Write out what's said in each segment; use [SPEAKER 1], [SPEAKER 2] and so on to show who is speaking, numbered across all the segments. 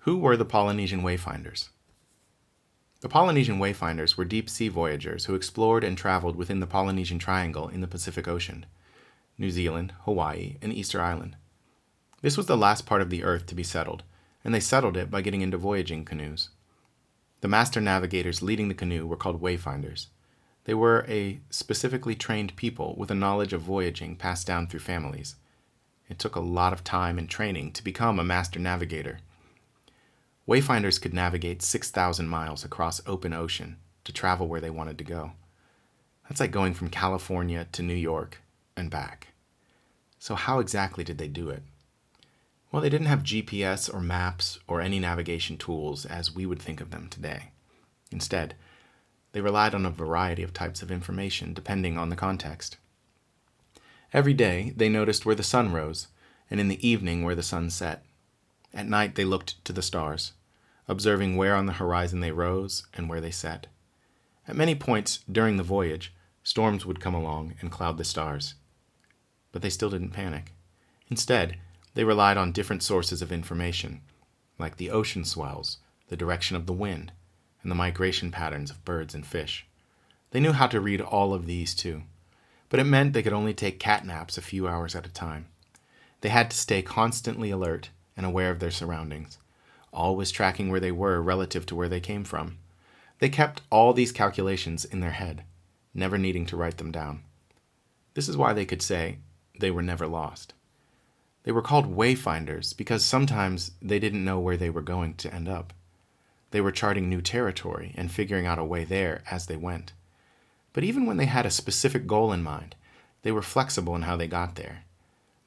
[SPEAKER 1] Who were the Polynesian Wayfinders? The Polynesian Wayfinders were deep-sea voyagers who explored and traveled within the Polynesian Triangle in the Pacific Ocean, New Zealand, Hawaii, and Easter Island. This was the last part of the Earth to be settled, and they settled it by getting into voyaging canoes. The master navigators leading the canoe were called Wayfinders. They were a specifically trained people with a knowledge of voyaging passed down through families. It took a lot of time and training to become a master navigator. Wayfinders could navigate 6,000 miles across open ocean to travel where they wanted to go. That's like going from California to New York and back. So how exactly did they do it? Well, they didn't have GPS or maps or any navigation tools as we would think of them today. Instead, they relied on a variety of types of information depending on the context. Every day, they noticed where the sun rose, and in the evening where the sun set. At night, they looked to the stars, observing where on the horizon they rose and where they set. At many points during the voyage, storms would come along and cloud the stars. But they still didn't panic. Instead, they relied on different sources of information, like the ocean swells, the direction of the wind, and the migration patterns of birds and fish. They knew how to read all of these too, but it meant they could only take cat naps a few hours at a time. They had to stay constantly alert and aware of their surroundings, always tracking where they were relative to where they came from. They kept all these calculations in their head, never needing to write them down. This is why they could say they were never lost. They were called wayfinders because sometimes they didn't know where they were going to end up. They were charting new territory and figuring out a way there as they went. But even when they had a specific goal in mind, they were flexible in how they got there.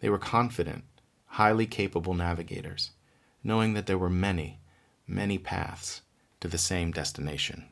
[SPEAKER 1] They were confident, highly capable navigators, knowing that there were many, many paths to the same destination.